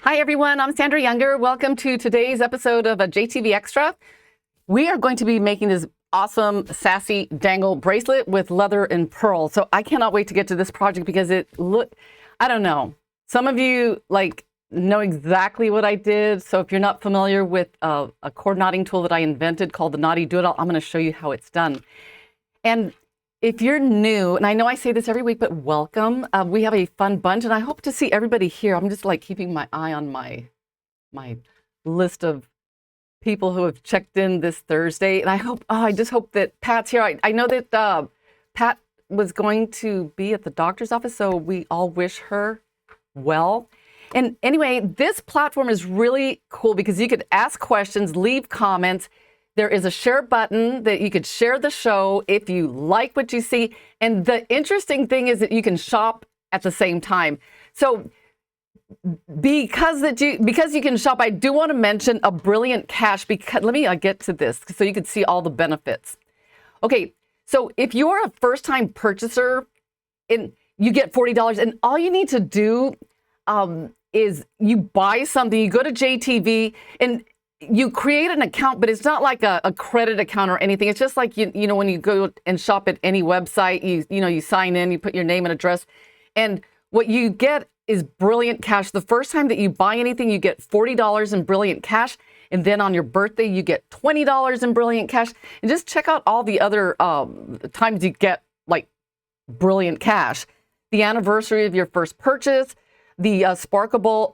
Hi everyone, I'm Sandra Younger. Welcome to today's episode of a JTV Extra. We are going to be making this awesome Sassy Dangle bracelet with leather and pearl. So I cannot wait to get to this project because I don't know. Some of you know exactly what I did. So if you're not familiar with a cord knotting tool that I invented called the Knotty-Do-It-All, I'm going to show you how it's done. And if you're new, and I know I say this every week, but welcome. We have a fun bunch, and I hope to see everybody here. I'm just keeping my eye on my list of people who have checked in this Thursday, and I just hope that Pat's here. I know that Pat was going to be at the doctor's office, so we all wish her well. And anyway, this platform is really cool because you could ask questions, leave comments. There is a share button that you could share the show if you like what you see. And the interesting thing is that you can shop at the same time. So because you can shop, I do want to mention a brilliant cash because let me get to this so you can see all the benefits. Okay, so if you're a first-time purchaser and you get $40, and all you need to do is you buy something, you go to JTV and you create an account, but it's not like a credit account or anything. It's just like, you know, when you go and shop at any website, you sign in, you put your name and address, and what you get is brilliant cash. The first time that you buy anything, you get $40 in brilliant cash. And then on your birthday, you get $20 in brilliant cash. And just check out all the other times you get brilliant cash. The anniversary of your first purchase, the Sparkable.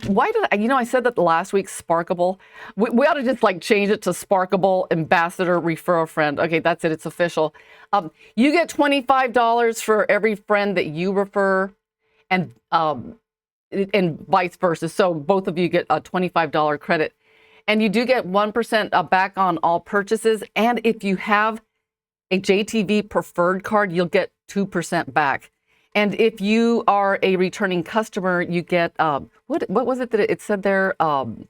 Why did I said that last week, Sparkable. We ought to just change it to Sparkable Ambassador Refer a Friend. Okay, that's it. It's official. You get $25 for every friend that you refer, and vice versa. So both of you get a $25 credit, and you do get 1% back on all purchases. And if you have a JTV preferred card, you'll get 2% back. And if you are a returning customer, you get, what was it that it said there? $30.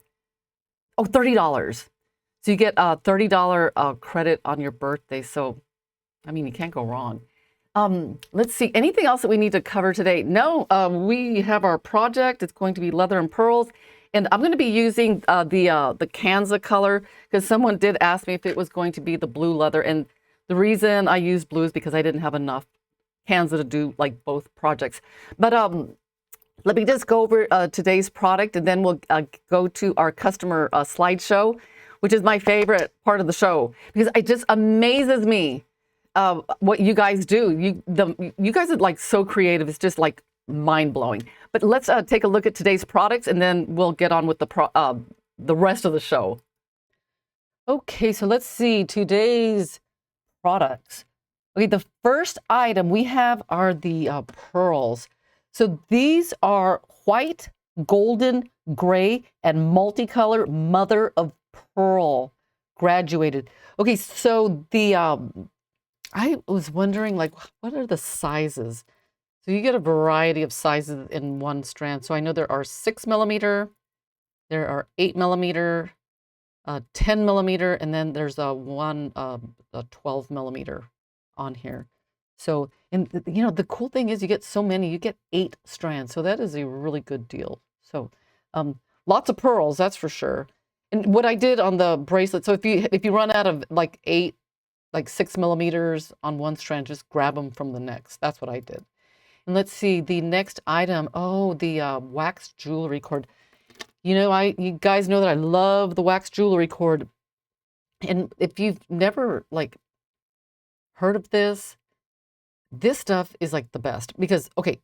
So you get a $30 credit on your birthday. So, I mean, you can't go wrong. Let's see, anything else that we need to cover today? No, we have our project. It's going to be leather and pearls. And I'm going to be using the Kanza color because someone did ask me if it was going to be the blue leather. And the reason I used blue is because I didn't have enough Kanza to do both projects. But let me just go over today's product, and then we'll go to our customer slideshow, which is my favorite part of the show because it just amazes me what you guys do. You guys are so creative. It's just mind-blowing. But let's take a look at today's products, and then we'll get on with the rest of the show. Okay, so let's see today's products. Okay, the first item we have are the pearls. So these are white, golden, gray, and multicolor mother of pearl graduated. Okay, so I was wondering what are the sizes? So you get a variety of sizes in one strand. So I know there are 6mm, there are 8mm, 10mm, and then there's a 12mm. On here. So, and the cool thing is you get so many, you get 8 strands. So that is a really good deal. So lots of pearls, that's for sure. And what I did on the bracelet, so if you run out of 8, 6mm on one strand, just grab them from the next. That's what I did. And let's see, the next item, the wax jewelry cord. You guys know that I love the wax jewelry cord. And if you've never heard of this stuff is the best because, okay,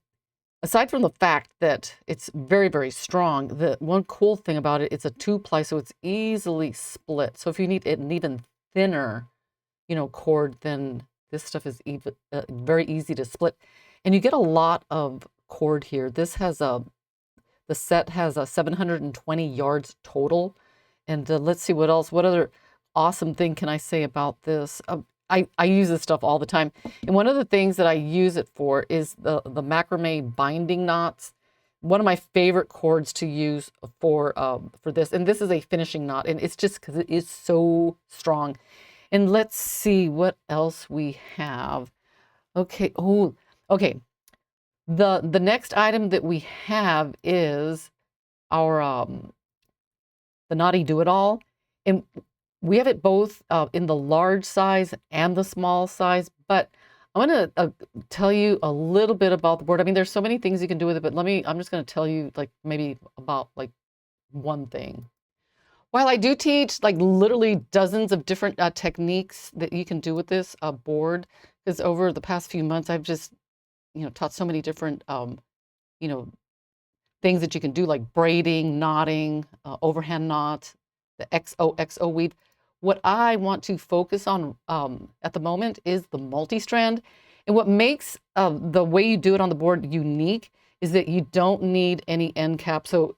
aside from the fact that it's very, very strong, the one cool thing about it, it's a 2-ply, so it's easily split. So if you need an even thinner, cord, then this stuff is even very easy to split. And you get a lot of cord here. This has the set has 720 yards total. And let's see what else. What other awesome thing can I say about this? I use this stuff all the time. And one of the things that I use it for is the macrame binding knots. One of my favorite cords to use for this. And this is a finishing knot. And it's just because it is so strong. And let's see what else we have. Okay. Oh, okay. The next item that we have is our the Knotty-Do-It-All, and we have it both in the large size and the small size. But I'm going to tell you a little bit about the board. I mean, there's so many things you can do with it, but I'm just going to tell you like maybe about like one thing. While I do teach like literally dozens of different techniques that you can do with this board, because over the past few months I've just taught so many different things that you can do, like braiding, knotting, overhand knot, the XOXO weave. What I want to focus on at the moment is the multi-strand. And what makes the way you do it on the board unique is that you don't need any end cap. So,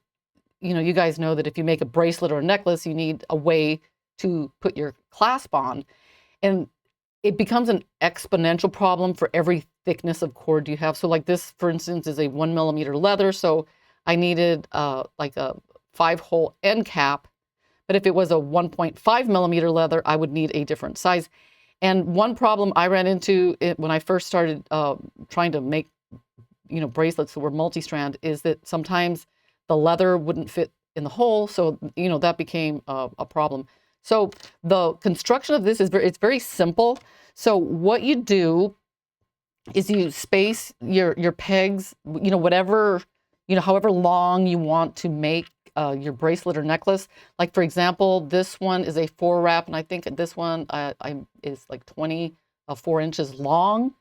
you guys know that if you make a bracelet or a necklace, you need a way to put your clasp on. And it becomes an exponential problem for every thickness of cord you have. So like this, for instance, is a 1 millimeter leather. So I needed like a 5-hole end cap. But if it was a 1.5 millimeter leather, I would need a different size. And one problem I ran into when I first started trying to make, bracelets that were multi-strand is that sometimes the leather wouldn't fit in the hole. So, that became a problem. So the construction of this it's very simple. So what you do is you space your pegs, whatever, however long you want to make your bracelet or necklace. Like for example, this one is a 4-wrap, and I think this one is like 24 inches long.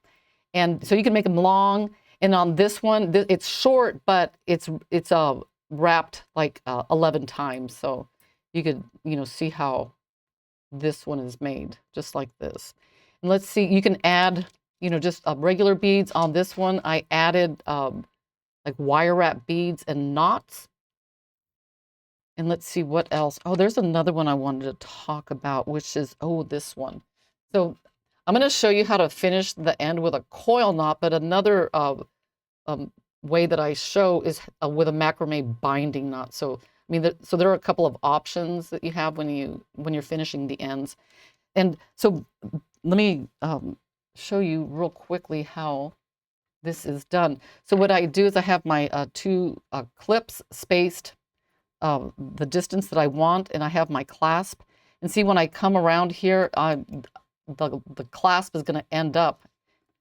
And so you can make them long. And on this one, it's short, but it's wrapped like 11 times. So you could, see how this one is made, just like this. And let's see, you can add, just regular beads. On this one, I added like wire wrap beads and knots. And let's see what else. Oh, there's another one I wanted to talk about, which is, this one. So I'm going to show you how to finish the end with a coil knot, but another way that I show is with a macrame binding knot. So I mean, so there are a couple of options that you have when you're finishing the ends. And so let me show you real quickly how this is done. So what I do is I have my 2 clips spaced the distance that I want, and I have my clasp. And see, when I come around here, the clasp is going to end up,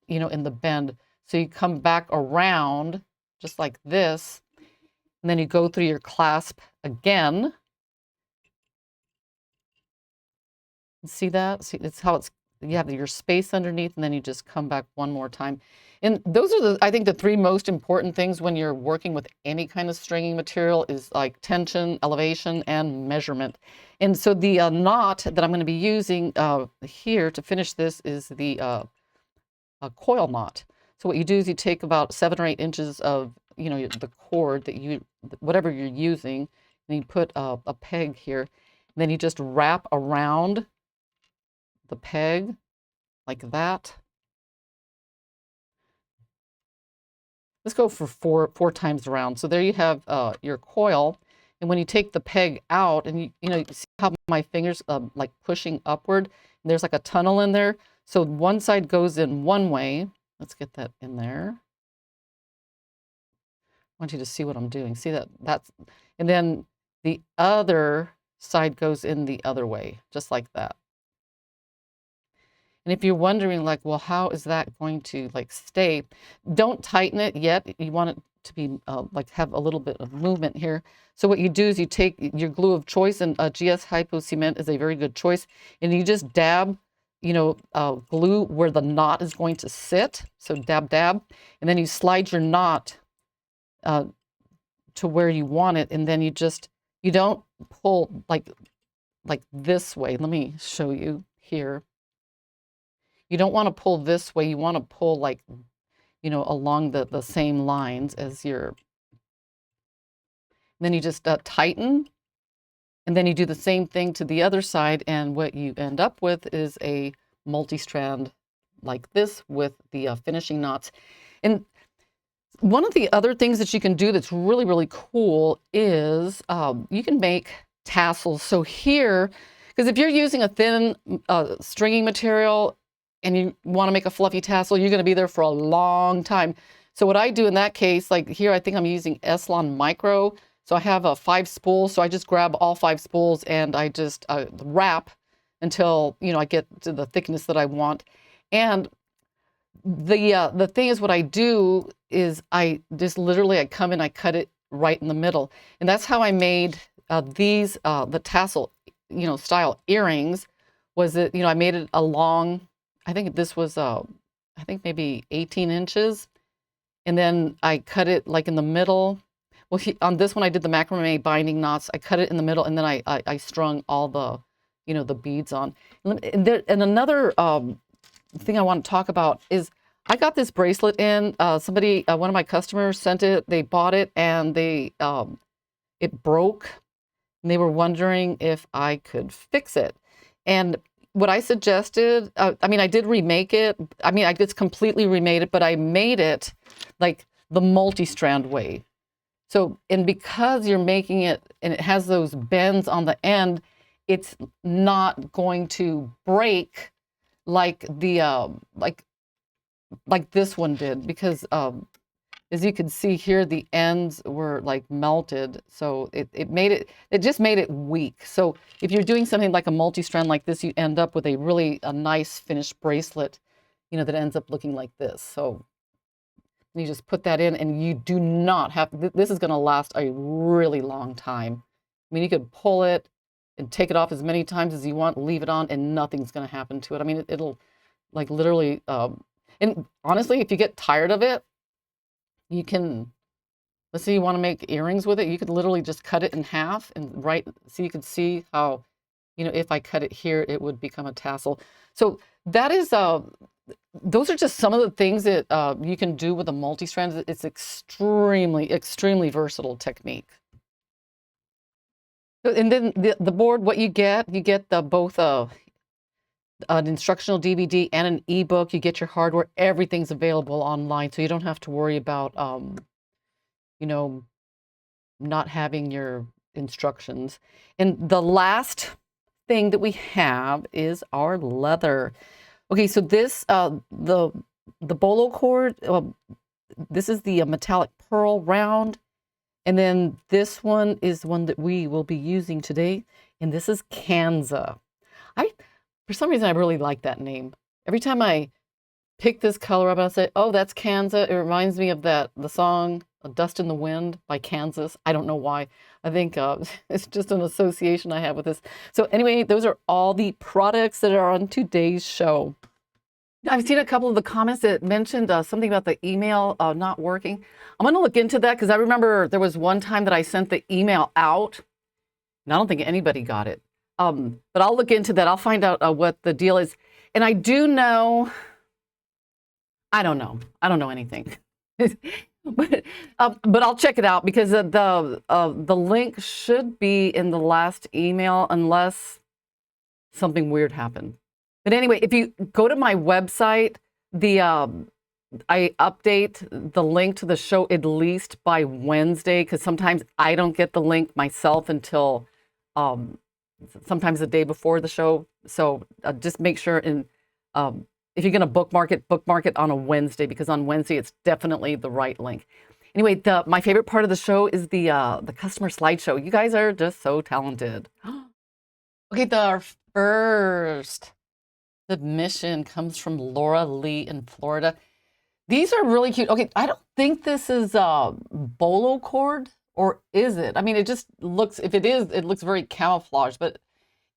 in the bend. So you come back around just like this, and then you go through your clasp again. See that? See, it's how you have your space underneath, and then you just come back one more time. And those are I think the 3 most important things when you're working with any kind of stringing material is like tension, elevation, and measurement. And so the knot that I'm going to be using here to finish this is the a coil knot. So what you do is you take about 7 or 8 inches of, the cord that whatever you're using, and you put a peg here, and then you just wrap around the peg like that. Let's go for four times around. So there you have your coil. And when you take the peg out, and you see how my fingers like pushing upward, and there's like a tunnel in there. So one side goes in one way. Let's get that in there. I want you to see what I'm doing. See that's, and then the other side goes in the other way, just like that. And if you're wondering like, well, how is that going to like stay? Don't tighten it yet. You want it to be like have a little bit of movement here. So what you do is you take your glue of choice, and GS Hypo Cement is a very good choice. And you just dab, glue where the knot is going to sit. So dab, dab. And then you slide your knot to where you want it. And then you don't pull like this way. Let me show you here. You don't want to pull this way. You want to pull like, along the same lines as your, then you just tighten, and then you do the same thing to the other side. And what you end up with is a multi-strand like this with the finishing knots. And one of the other things that you can do that's really, really cool is you can make tassels. So here, because if you're using a thin stringing material, and you want to make a fluffy tassel, you're going to be there for a long time. So what I do in that case, like here, I think I'm using Eslon Micro. So I have 5 spools. So I just grab all 5 spools and I just wrap until, you know, I get to the thickness that I want. And the thing is, what I do is I just literally, I come in, I cut it right in the middle. And that's how I made these, the tassel, you know, style earrings. Was that, you know, I made it a long, I think this was, I think maybe 18 inches. And then I cut it like in the middle. Well, on this one, I did the macrame binding knots. I cut it in the middle, and then I strung all the, you know, the beads on. And another thing I want to talk about is I got this bracelet in. Somebody, one of my customers sent it. They bought it, and it broke. And they were wondering if I could fix it. And what I suggested, I mean, I did remake it. I mean, I just completely remade it, but I made it like the multi-strand way. So, and because you're making it and it has those bends on the end, it's not going to break like the like this one did, because as you can see here, the ends were like melted. So it just made it weak. So if you're doing something like a multi-strand like this, you end up with a nice finished bracelet, you know, that ends up looking like this. So you just put that in, and you do not have, this is going to last a really long time. I mean, you could pull it and take it off as many times as you want, leave it on, and nothing's going to happen to it. I mean, it'll like literally, and honestly, if you get tired of it, you can, let's say you want to make earrings with it, you could literally just cut it in half and so you can see how, you know, if I cut it here, it would become a tassel. So that is, those are just some of the things that you can do with a multi-strand. It's extremely, extremely versatile technique. And then the board, what you get both an instructional DVD and an ebook. You get your hardware. Everything's available online, so you don't have to worry about, you know, not having your instructions. And the last thing that we have is our leather. Okay, so this, the bolo cord, this is the metallic pearl round. And then this one is one that we will be using today. And this is Kanza. For some reason, I really like that name. Every time I pick this color up, I say, oh, that's Kanza. It reminds me of the song Dust in the Wind by Kansas. I don't know why. I think it's just an association I have with this. So anyway, those are all the products that are on today's show. I've seen a couple of the comments that mentioned something about the email not working. I'm going to look into that, because I remember there was one time that I sent the email out, and I don't think anybody got it. But I'll look into that. I'll find out what the deal is. And I do know, I don't know anything. but I'll check it out, because the link should be in the last email, unless something weird happened. But anyway, if you go to my website, I update the link to the show at least by Wednesday, because sometimes I don't get the link myself until sometimes the day before the show. So just make sure, and if you're going to bookmark it on a Wednesday, because on Wednesday it's definitely the right link. Anyway, my favorite part of the show is the customer slideshow. You guys are just so talented. Okay, the first submission comes from Laura Lee in Florida. These are really cute. Okay, I don't think this is bolo cord, or is it? I mean, it just looks, if it is, it looks very camouflaged. But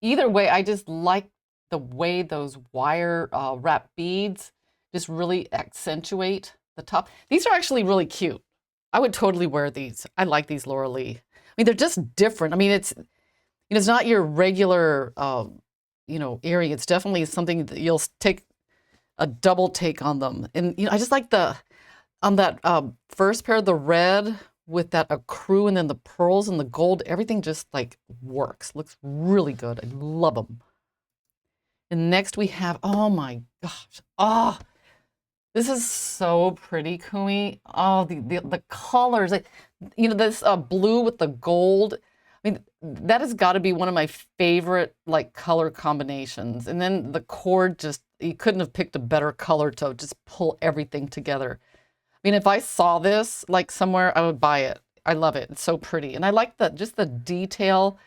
either way, I just like the way those wire wrap beads just really accentuate the top. These are actually really cute. I would totally wear these. I like these, Laura Lee. I mean, they're just different. I mean, it's not your regular earring. It's definitely something that you'll take a double take on them. And I just like on that first pair, the red with that accrue, and then the pearls and the gold, everything just like works. Looks really good. I love them. And next we have, oh my gosh, this is so pretty, Kumi. Oh, the colors, this blue with the gold. I mean, that has got to be one of my favorite like color combinations. And then the cord, just, you couldn't have picked a better color to just pull everything together. I mean, if I saw this like somewhere, I would buy it. I love it. It's so pretty. And I like just the detail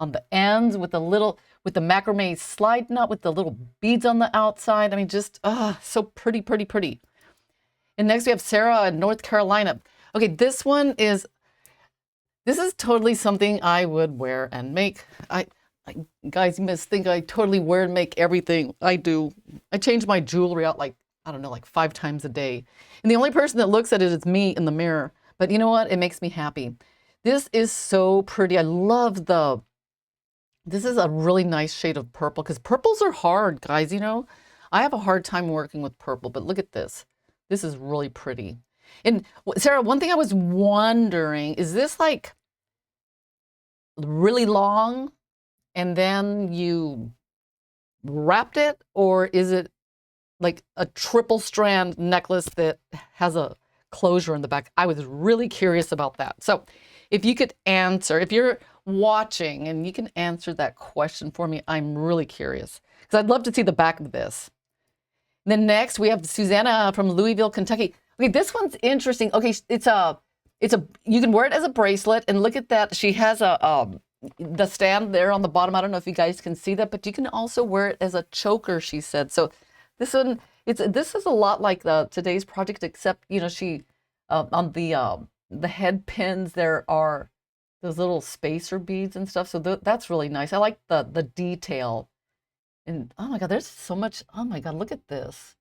on the ends with with the macrame slide knot with the little beads on the outside. I mean, just, so pretty, pretty, pretty. And next we have Sarah in North Carolina. Okay, this is totally something I would wear and make. Guys, you must think I totally wear and make everything. I do. I change my jewelry out like, I don't know, like 5 times a day. And the only person that looks at it is me in the mirror. But you know what? It makes me happy. This is so pretty. I love this is a really nice shade of purple because purples are hard, guys. You know, I have a hard time working with purple, but look at this. This is really pretty. And Sarah, one thing I was wondering, is this like really long and then you wrapped it, or is it like a triple strand necklace that has a closure in the back? I was really curious about that. So if you could answer, if you're watching and you can answer that question for me, I'm really curious because I'd love to see the back of this. And then next we have Susanna from Louisville, Kentucky. Okay, this one's interesting. Okay, you can wear it as a bracelet, and look at that. She has the stand there on the bottom. I don't know if you guys can see that, but you can also wear it as a choker, she said. So this one, this is a lot like today's project, except, you know, she on the head pins there are those little spacer beads and stuff. So that's really nice. I like the detail. And oh my God, there's so much. Oh my God, look at this.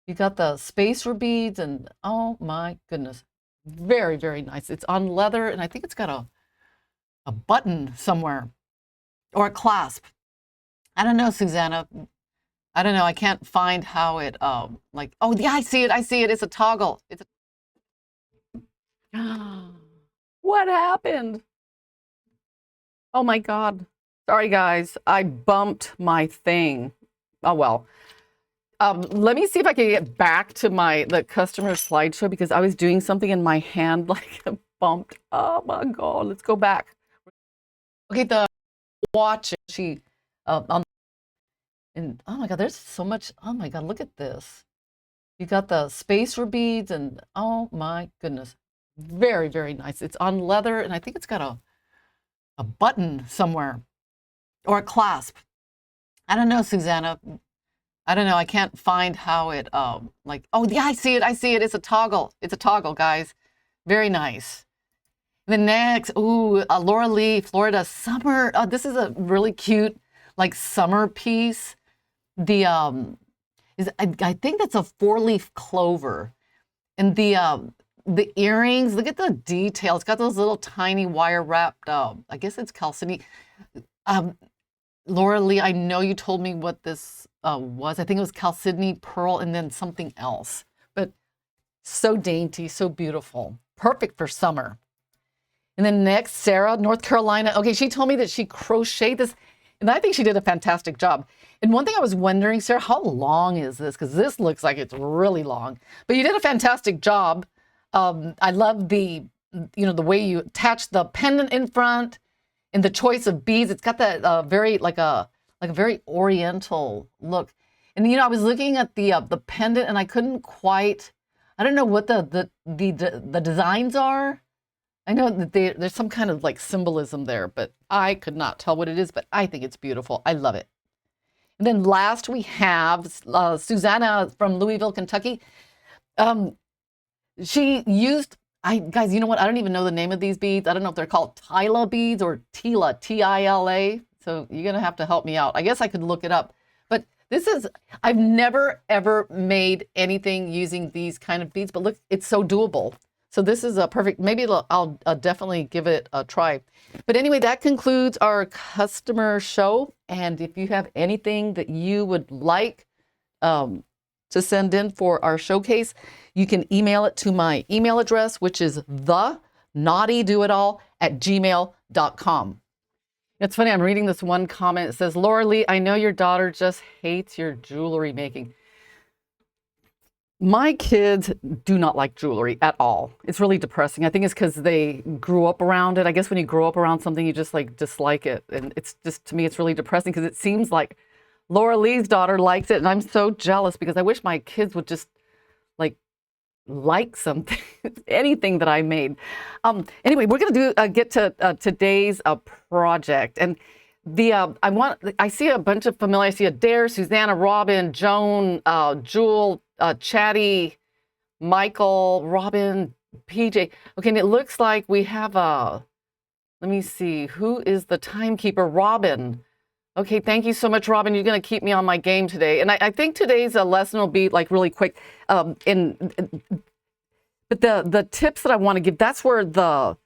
You got the spacer beads, and oh my goodness, very, very nice. It's on leather, and I think it's got a button somewhere or a clasp. I don't know, Susanna. I don't know. I can't find how it like. Oh yeah, I see it. I see it. It's a toggle. It's a. What happened? Oh my God. Sorry, guys. I bumped my thing. Oh well. Let me see if I can get back to the customer slideshow because I was doing something in my hand like bumped. Oh my God. Let's go back. Okay, the watch. She and oh my God, there's so much. Oh my God, look at this. You got the spacer beads, and oh my goodness, very, very nice. It's on leather, and I think it's got a button somewhere or a clasp. I don't know, Susanna. I don't know. I can't find how it like. Oh yeah, I see it. I see it. It's a toggle. It's a toggle, guys. Very nice. The next, Laura Lee, Florida summer. This is a really cute like summer piece. The I think that's a 4-leaf clover, and the earrings. Look at the detail. It's got those little tiny wire wrapped. I guess it's calcini. Laura Lee, I know you told me what this was. I think it was chalcedony pearl and then something else. But so dainty, so beautiful, perfect for summer. And then next, Sarah, North Carolina. Okay, she told me that she crocheted this, and I think she did a fantastic job. And one thing I was wondering, Sarah, how long is this? Because this looks like it's really long. But you did a fantastic job. I love the way you attach the pendant in front and the choice of beads. It's got that very like a very oriental look. And I was looking at the pendant, and I couldn't quite. I don't know what the designs are. I know that there's some kind of like symbolism there, but I could not tell what it is, but I think it's beautiful. I love it. And then last we have Susanna from Louisville, Kentucky. She used, guys, you know what? I don't even know the name of these beads. I don't know if they're called Tila beads or Tila, T-I-L-A. So you're going to have to help me out. I guess I could look it up. But I've never, ever made anything using these kind of beads, but look, it's so doable. So this is a perfect, maybe I'll definitely give it a try. But anyway, that concludes our customer show. And if you have anything that you would like to send in for our showcase, you can email it to my email address, which is theknotty-do-it-all@gmail.com. It's funny, I'm reading this one comment. It says, Laura Lee, I know your daughter just hates your jewelry making. My kids do not like jewelry at all. It's really depressing. I think it's because they grew up around it. I guess when you grow up around something, you just like dislike it. And it's just, to me, it's really depressing because it seems like Laura Lee's daughter likes it. And I'm so jealous because I wish my kids would just like like something, anything that I made. Anyway, we're going to get to today's project. And I see a bunch of familiar. I see Adair, Susanna, Robin, Joan, Jewel, Chatty, Michael, Robin, PJ. Okay, and it looks like we have let me see, who is the timekeeper? Robin. Okay, thank you so much, Robin. You're going to keep me on my game today. And I think today's lesson will be like really quick. But the tips that I want to give, that's where the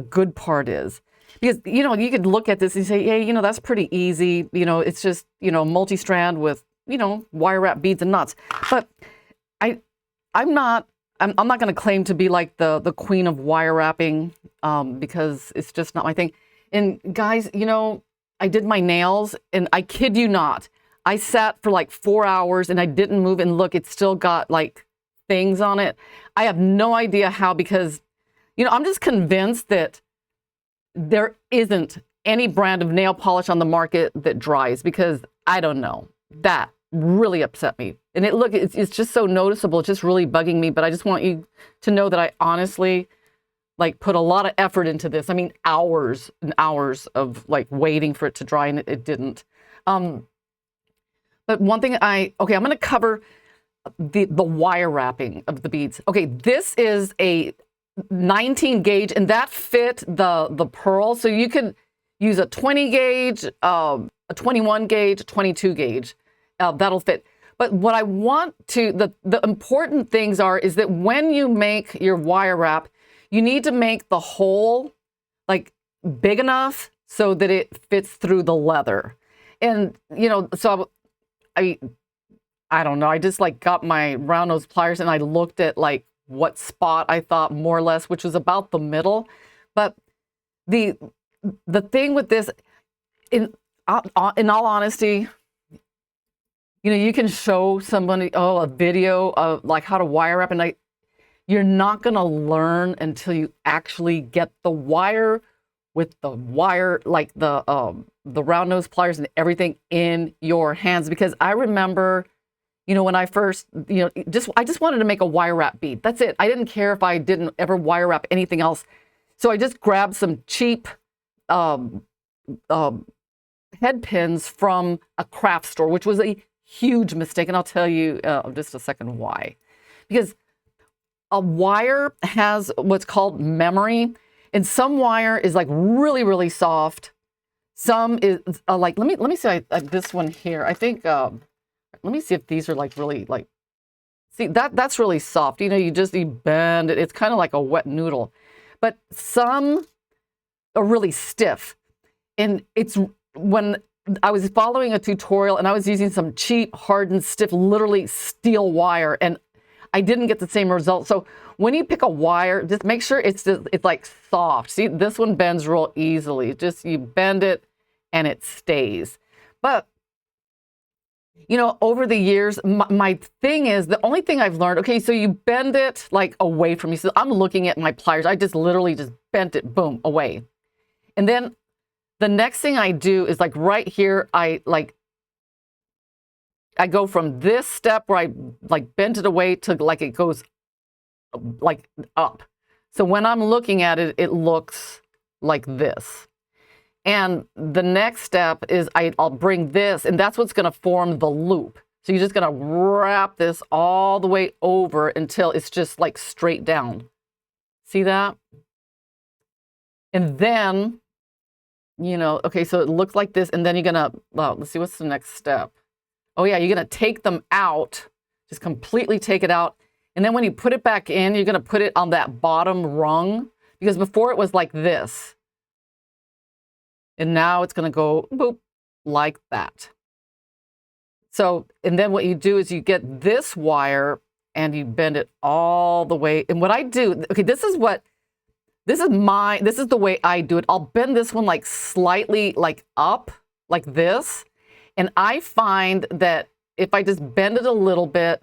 good part is. Because, you could look at this and say, hey, that's pretty easy. It's just, multi-strand with, wire wrap beads and knots. But I'm not going to claim to be like the queen of wire wrapping because it's just not my thing. And guys, I did my nails and I kid you not, I sat for like 4 hours and I didn't move, and look, it's still got like things on it. I have no idea how, because, I'm just convinced that there isn't any brand of nail polish on the market that dries, because I don't know. That really upset me. And it's just so noticeable. It's just really bugging me. But I just want you to know that I honestly put a lot of effort into this. I mean, hours and hours of waiting for it to dry, and it didn't. But one thing I'm going to cover the wire wrapping of the beads. Okay, this is a 19 gauge, and that fit the pearl. So you could use a 20 gauge, a 21 gauge, a 22 gauge. That'll fit. But what I want to, the important things is that when you make your wire wrap, you need to make the hole big enough so that it fits through the leather. And, so I don't know. I just got my round nose pliers and I looked at what spot I thought more or less, which was about the middle. But the thing with this, in all honesty, you can show somebody a video of how to wire wrap, and you're not going to learn until you actually get the wire with the wire, the round nose pliers and everything in your hands. Because I remember, when I first, I just wanted to make a wire wrap bead. That's it. I didn't care if I didn't ever wire wrap anything else. So I just grabbed some cheap head pins from a craft store, which was a huge mistake. And I'll tell you just a second why. Because a wire has what's called memory, and some wire is really, really soft. Some is let me see this one here. I think let me see if these are really see that's really soft. You bend it. It's kind of like a wet noodle. But some are really stiff. And it's when I was following a tutorial and I was using some cheap, hardened, stiff, literally steel wire, and I didn't get the same result. So when you pick a wire, just make sure it's soft. See, this one bends real easily. Just you bend it and it stays. But over the years, my thing is, the only thing I've learned, okay, so you bend it away from you. So I'm looking at my pliers. I just literally just bent it, boom, away. And then the next thing I do is right here, I go from this step where I bent it away to it goes up. So when I'm looking at it, it looks like this. And the next step is I'll bring this, and that's what's going to form the loop. So you're just going to wrap this all the way over until it's just straight down. See that? And then, okay, so it looks like this, and then you're going to, well, let's see, what's the next step? Oh yeah, you're going to take them out, just completely take it out. And then when you put it back in, you're going to put it on that bottom rung, because before it was like this. And now it's going to go boop, like that. So, and then what you do is you get this wire and you bend it all the way. And what I do, okay, this is the way I do it. I'll bend this one slightly up, like this. And I find that if I just bend it a little bit,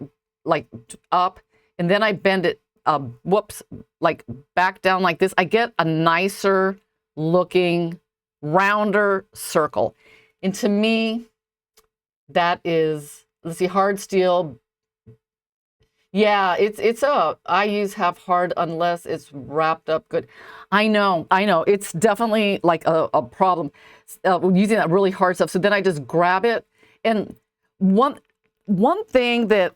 up, and then I bend it, back down like this, I get a nicer looking, rounder circle. And to me, that is, let's see, hard steel, Yeah, I use half hard unless it's wrapped up good. I know. It's definitely like a problem using that really hard stuff. So then I just grab it. And one one thing that,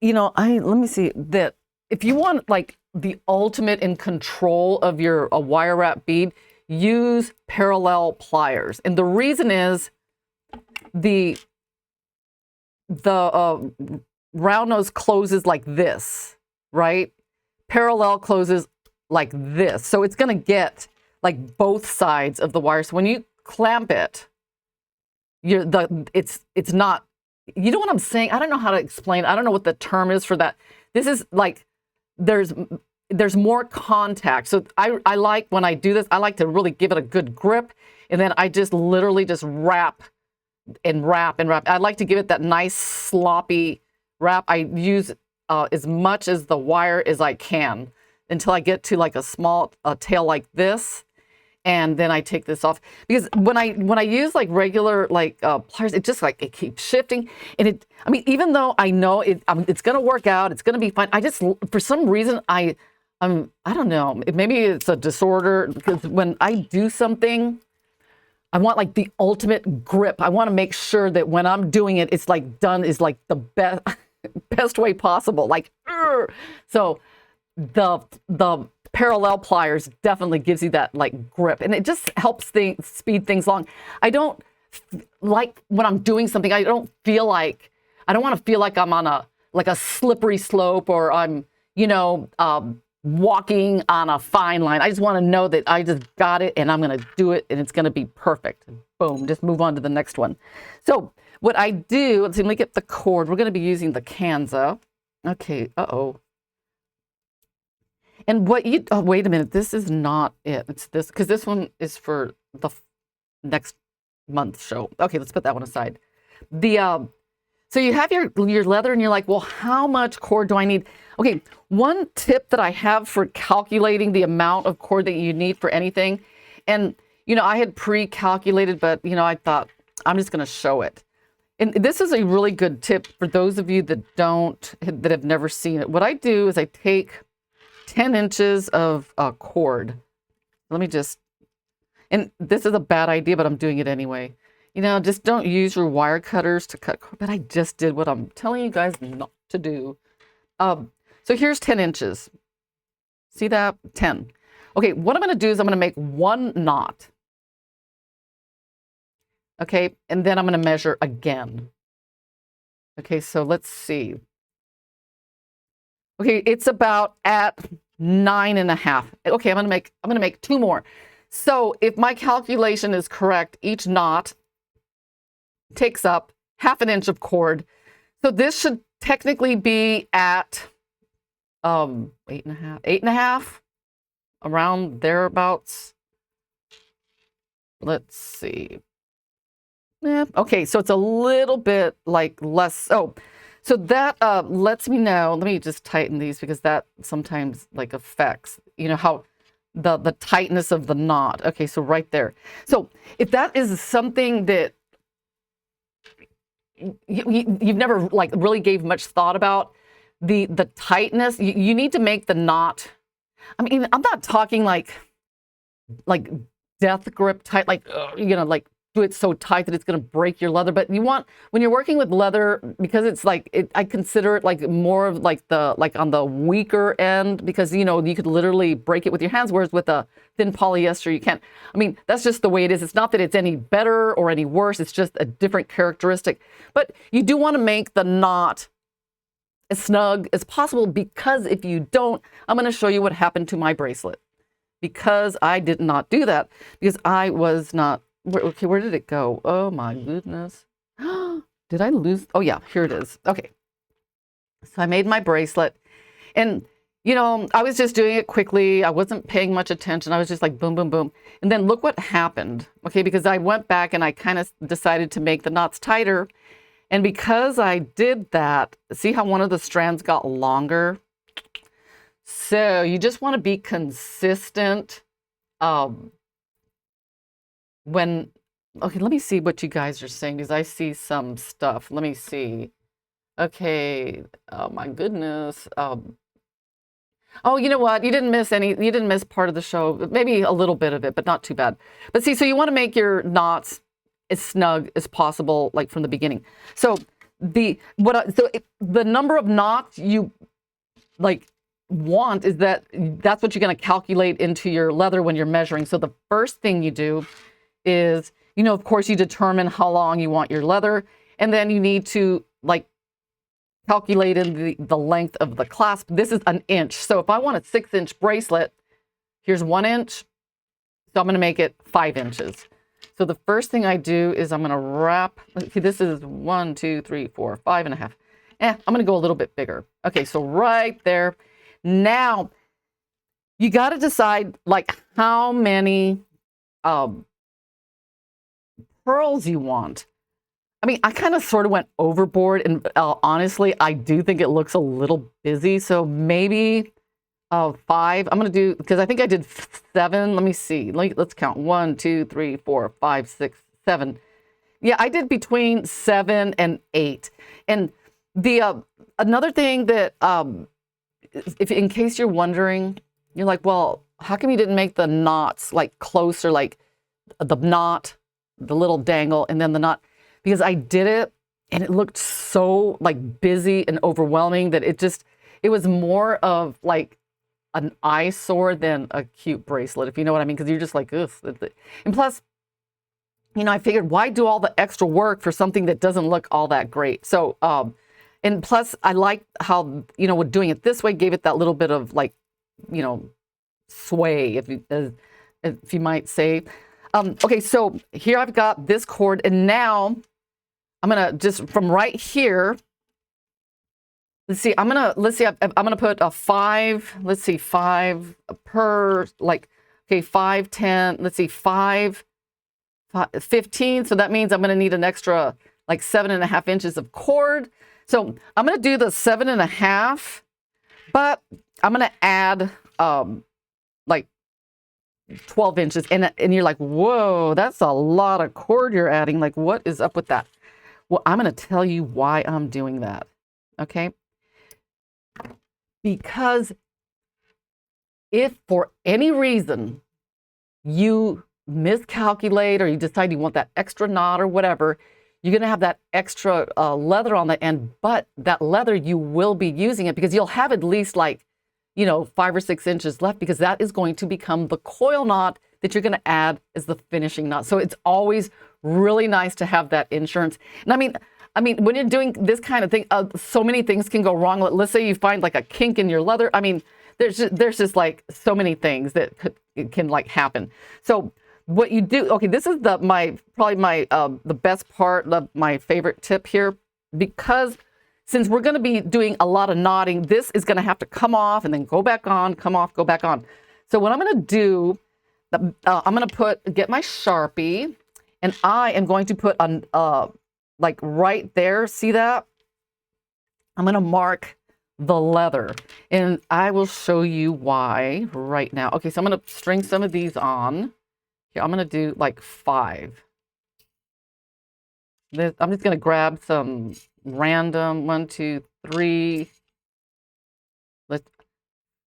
let me see, that if you want like the ultimate in control of your a wire wrap bead, use parallel pliers. And the reason is the the round nose closes like this, right? Parallel closes like this. So it's going to get like both sides of the wire. So when you clamp it, it's not, you know what I'm saying? I don't know how to explain. I don't know what the term is for that. This is like there's there's more contact. So I like when I do this, I like to really give it a good grip, and then I just literally just wrap and wrap and wrap. I like to give it that nice sloppy wrap. I use as much as the wire as I can until I get to like a small tail like this, and then I take this off. Because when I use like regular like pliers, it just like it keeps shifting, and I mean, even though I know it's gonna work out, it's gonna be fine. I just, for some reason, I don't know. Maybe it's a disorder, because when I do something, I want like the ultimate grip. I want to make sure that when I'm doing it, it's like done is like the best way possible. Like, so the parallel pliers definitely gives you that like grip, and it just helps speed things along. I don't like when I'm doing something, I don't want to feel like I'm on a slippery slope, or I'm, walking on a fine line. I just want to know that I just got it and I'm going to do it and it's going to be perfect. Boom, just move on to the next one. So what I do, let's see, let me get the cord. We're going to be using the Kanza. Okay, And wait a minute, this is not it. It's this, because this one is for the next month's show. Okay, let's put that one aside. So you have your leather and you're like, well, how much cord do I need? Okay, one tip that I have for calculating the amount of cord that you need for anything, and I had pre-calculated, but I thought I'm just going to show it. And this is a really good tip for those of you that have never seen it. What I do is I take 10 inches of cord. Let me just, and this is a bad idea, but I'm doing it anyway. Just don't use your wire cutters to cut cord, but I just did what I'm telling you guys not to do. So here's 10 inches. See that? 10. Okay, what I'm going to do is I'm going to make one knot. Okay, and then I'm going to measure again. Okay, so let's see. Okay, it's about at 9.5. Okay, I'm gonna make two more. So if my calculation is correct, each knot takes up 1/2 inch of cord. So this should technically be at 8.5, around thereabouts. Let's see. Yeah, okay, so it's a little bit like less. Oh, so that lets me know. Let me just tighten these, because that sometimes like affects, how the tightness of the knot. Okay, so right there. So if that is something that you've never like really gave much thought about, the tightness, you need to make the knot. I mean, I'm not talking like death grip tight, like like do it so tight that it's going to break your leather. But you want, when you're working with leather, because it's like I consider it like more of like on the weaker end, because you could literally break it with your hands, whereas with a thin polyester you can't. I mean, that's just the way it is. It's not that it's any better or any worse, it's just a different characteristic. But you do want to make the knot as snug as possible, because if you don't, I'm going to show you what happened to my bracelet, because I did not do that, because I was not. Okay, where did it go? Oh my goodness. Did I lose? Oh yeah, here it is. Okay. So I made my bracelet, and I was just doing it quickly. I wasn't paying much attention. I was just like boom, boom, boom. And then look what happened. Okay, because I went back and I kind of decided to make the knots tighter. And because I did that, see how one of the strands got longer? So you just want to be consistent. Okay, let me see what you guys are saying, because I see some stuff. Let me see. Okay. Oh my goodness. Oh, you know what? You didn't miss any. You didn't miss part of the show. Maybe a little bit of it, but not too bad. But see, so you want to make your knots as snug as possible, like from the beginning. So the number of knots you like want is that's what you're going to calculate into your leather when you're measuring. So the first thing you do is, of course, you determine how long you want your leather, and then you need to like calculate in the length of the clasp. This is an inch. So if I want a 6-inch bracelet, here's 1 inch. So I'm going to make it 5 inches. So the first thing I do is I'm going to wrap. See, this is 1, 2, 3, 4, 5.5. I'm going to go a little bit bigger. Okay, so right there. Now you got to decide like how many pearls you want. I mean, I kind of sort of went overboard, and honestly, I do think it looks a little busy. So maybe 5. I'm going to do, because I think I did 7. Let me see. Let's count. 1, 2, 3, 4, 5, 6, 7. Yeah, I did between 7 and 8. And the another thing that, if in case you're wondering, you're like, well, how come you didn't make the knots like closer, like the knot, the little dangle, and then the knot? Because I did it and it looked so like busy and overwhelming that it was more of like an eyesore than a cute bracelet, if you know what I mean. Because you're just like, ugh. And plus, I figured, why do all the extra work for something that doesn't look all that great? So, and plus, I like how, with doing it this way, gave it that little bit of like, sway, if you might say. Okay, so here I've got this cord, and now I'm gonna just from right here. Let's see. I'm gonna put a 5. Let's see, 5 per, like, okay, 5, 10. Let's see, 5, 15. So that means I'm gonna need an extra like 7.5 inches of cord. So I'm gonna do the 7.5, but I'm gonna add like 12 inches, and you're like, whoa, that's a lot of cord you're adding. Like, what is up with that? Well, I'm going to tell you why I'm doing that. Okay. Because if for any reason you miscalculate or you decide you want that extra knot or whatever, you're going to have that extra leather on the end, but that leather, you will be using it because you'll have at least like, 5 or 6 inches left, because that is going to become the coil knot that you're going to add as the finishing knot. So it's always really nice to have that insurance. And I mean, when you're doing this kind of thing, so many things can go wrong. Let's say you find like a kink in your leather. I mean, there's just like so many things that can like happen. So what you do, okay, this is probably my the best part of my favorite tip here, because since we're going to be doing a lot of knotting, this is going to have to come off and then go back on, come off, go back on. So what I'm going to do, I'm going to get my Sharpie, and I am going to put on, like right there, see that? I'm going to mark the leather, and I will show you why right now. Okay, so I'm going to string some of these on. Here, I'm going to do like 5. I'm just going to grab some random 1, 2, 3. Let's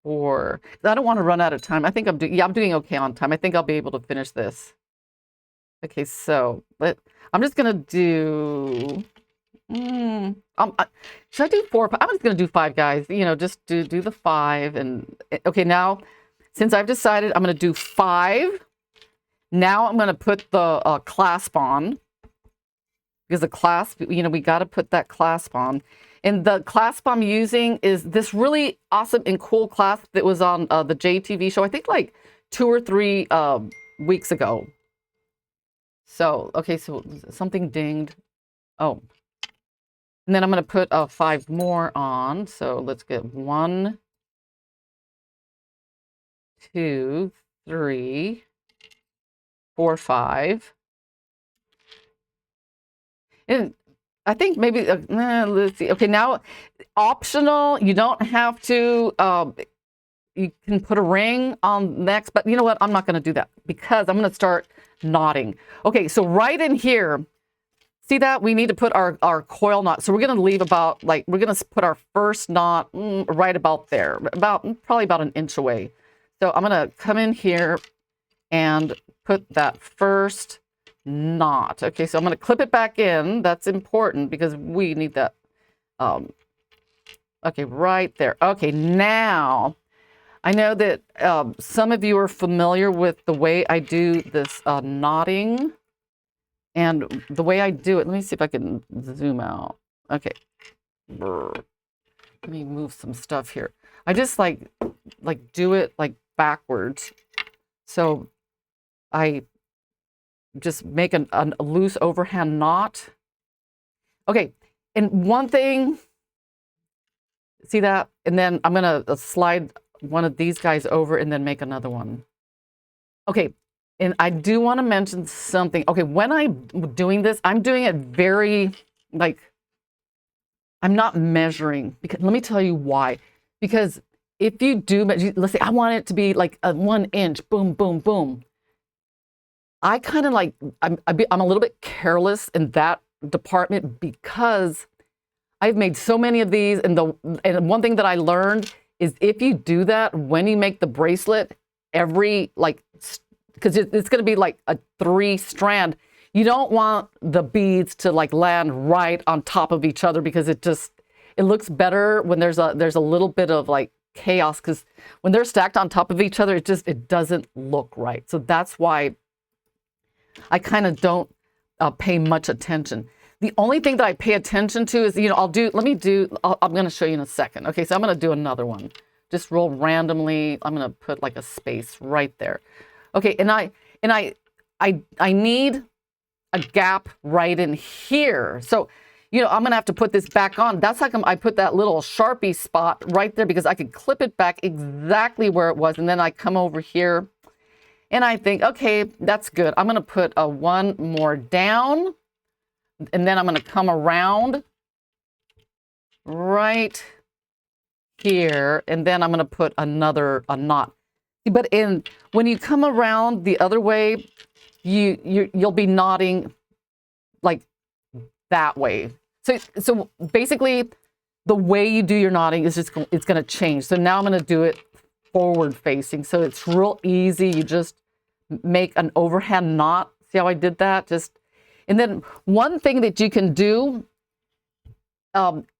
4. I don't want to run out of time. I think I'm doing okay on time. I think I'll be able to finish this. Okay, so I'm just going to do. Should I do 4? I'm just going to do 5, guys. Just do the 5. And okay, now since I've decided I'm going to do 5, now I'm going to put the clasp on. Because the clasp, we got to put that clasp on. And the clasp I'm using is this really awesome and cool clasp that was on the JTV show, I think like 2 or 3 weeks ago. So, okay, so something dinged. Oh. And then I'm going to put 5 more on. So let's get 1, 2, 3, 4, 5. And I think maybe, let's see. Okay, now optional. You don't have to, you can put a ring on next, but you know what? I'm not going to do that because I'm going to start knotting. Okay, so right in here, See that? We need to put our coil knot. So we're going to leave about, like, we're going to put our first knot right about there, probably about an inch away. So I'm going to come in here and put that first knot. Okay, so I'm going to clip it back in. That's important because we need that. Okay, right there. Okay, now I know that some of you are familiar with the way I do this knotting. And the way I do it, let me see if I can zoom out. Okay. Let me move some stuff here. I just like do it like backwards. So I just make a loose overhand knot. Okay. And one thing, see that? And then I'm going to slide one of these guys over and then make another one. Okay. And I do want to mention something. Okay, when I'm doing this, I'm doing it very, like, I'm not measuring. Because let me tell you why. Because if you do, let's say I want it to be like a 1 inch, boom, boom, boom. I kind of like, I'm a little bit careless in that department because I've made so many of these. And one thing that I learned is if you do that, when you make the bracelet, every, like, because it's going to be like a 3-strand. You don't want the beads to like land right on top of each other because it looks better when there's a little bit of like chaos, because when they're stacked on top of each other, it doesn't look right. So that's why I kind of don't pay much attention. The only thing that I pay attention to is, I'm going to show you in a second. Okay, so I'm going to do another one. Just roll randomly. I'm going to put like a space right there. Okay, and I need a gap right in here. So, I'm gonna have to put this back on. That's how come I put that little Sharpie spot right there, because I could clip it back exactly where it was. And then I come over here and I think, okay, that's good. I'm gonna put one more down, and then I'm gonna come around right here, and then I'm gonna put a knot. But when you come around the other way, you'll be knotting like that way. So basically, the way you do your knotting is it's going to change. So now I'm going to do it forward facing. So it's real easy. You just make an overhand knot. See how I did that? And then one thing that you can do,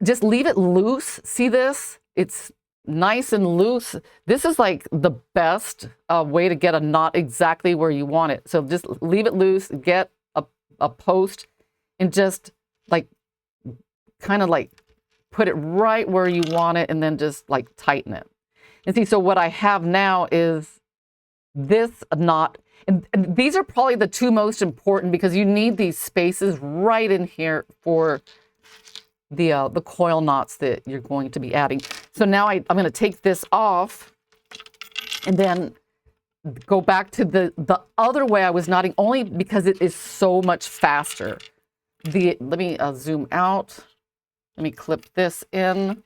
just leave it loose. See this? It's nice and loose. This is like the best way to get a knot exactly where you want it. So just leave it loose, get a post, and just like kind of like put it right where you want it, and then just like tighten it. And see, so what I have now is this knot, and these are probably the two most important, because you need these spaces right in here for the coil knots that you're going to be adding. So now I'm going to take this off and then go back to the other way I was knotting, only because it is so much faster. Let me zoom out. Let me clip this in.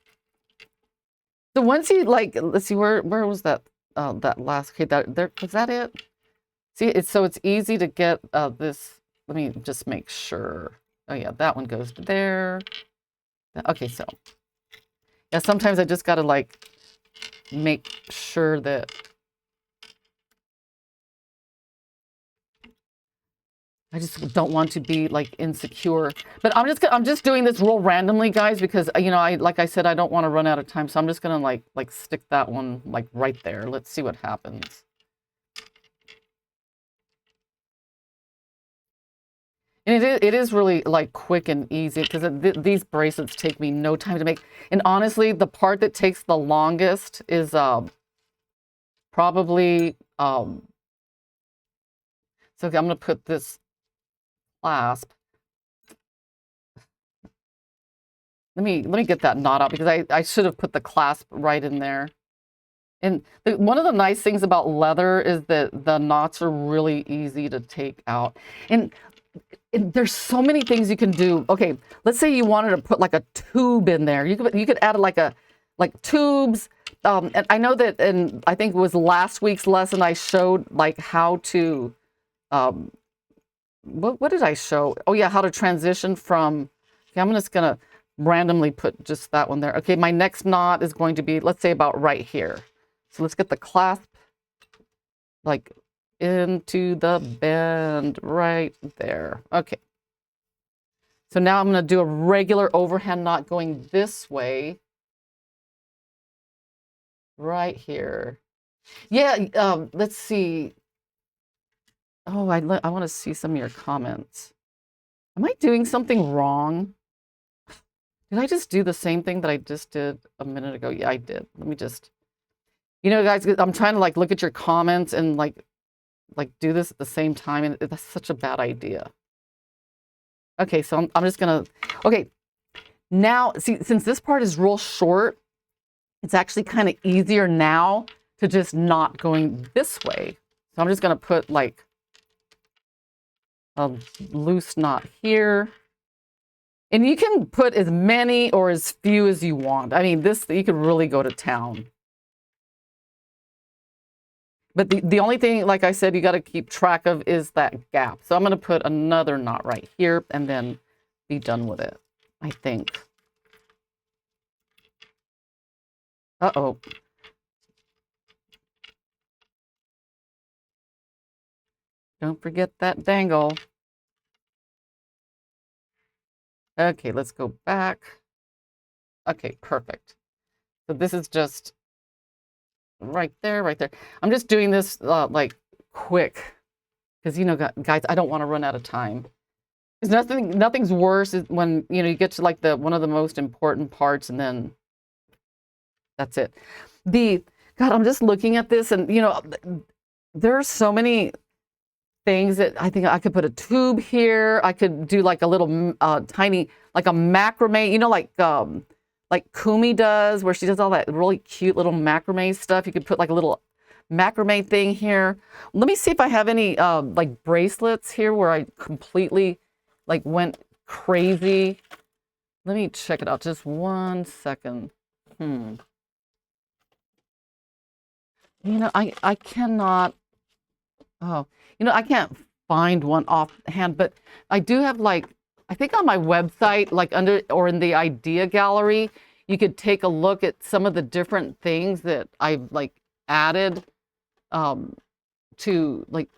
So once you let's see, where was that that last, okay, there was that it? See, it's easy to get this. Let me just make sure. Oh yeah, that one goes to there. Okay, so yeah, sometimes I just got to like make sure that I just don't want to be like insecure. But I'm just doing this real randomly, guys, because like I said, I don't want to run out of time. So I'm just gonna like stick that one like right there. Let's see what happens. And it is really like quick and easy, because these bracelets take me no time to make. And honestly, the part that takes the longest is probably so okay, I'm gonna put this clasp. Let me get that knot out, because I should have put the clasp right in there. And one of the nice things about leather is that the knots are really easy to take out. And there's so many things you can do. Okay, let's say you wanted to put like a tube in there. You could add like tubes. And I know that, and I think it was last week's lesson, I showed like how to what did I show? Oh yeah, how to transition from, okay, I'm just gonna randomly put just that one there. Okay, my next knot is going to be, let's say about right here. So let's get the clasp like into the bend right there. Okay. So now I'm gonna do a regular overhand knot going this way. Right here. Yeah, let's see. Oh, I want to see some of your comments. Am I doing something wrong? Did I just do the same thing that I just did a minute ago? Yeah, I did. Let me just, guys, I'm trying to like look at your comments and like do this at the same time, and that's such a bad idea. Okay, so I'm just gonna, okay, now, see, since this part is real short, it's actually kind of easier now to just not going this way. So I'm just gonna put like a loose knot here. And you can put as many or as few as you want. I mean, this, you could really go to town. But the only thing, like I said, you got to keep track of is that gap. So I'm going to put another knot right here and then be done with it, I think. Uh-oh. Don't forget that dangle. Okay, let's go back. Okay, perfect. So this is just right there, right there. I'm just doing this like quick because, guys, I don't want to run out of time. There's nothing's worse when, you get to like one of the most important parts and then that's it. God, I'm just looking at this and, there are so many things that I think I could put a tube here. I could do like a little tiny, like a macrame, like Kumi does, where she does all that really cute little macrame stuff. You could put like a little macrame thing here. Let me see if I have any like bracelets here where I completely like went crazy. Let me check it out. Just 1 second. I cannot. Oh, I can't find one offhand, but I do have like, I think on my website, like under or in the idea gallery, you could take a look at some of the different things that I've like added to like,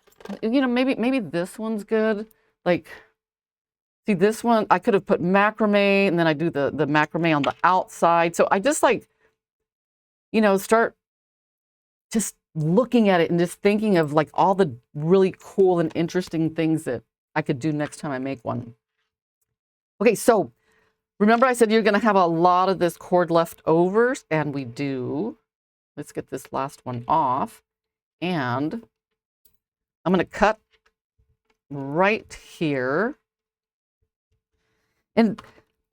maybe this one's good. Like, see this one, I could have put macrame and then I do the macrame on the outside. So I just like, start just looking at it and just thinking of like all the really cool and interesting things that I could do next time I make one. Okay, so remember I said you're going to have a lot of this cord left over, and we do. Let's get this last one off. And I'm going to cut right here. And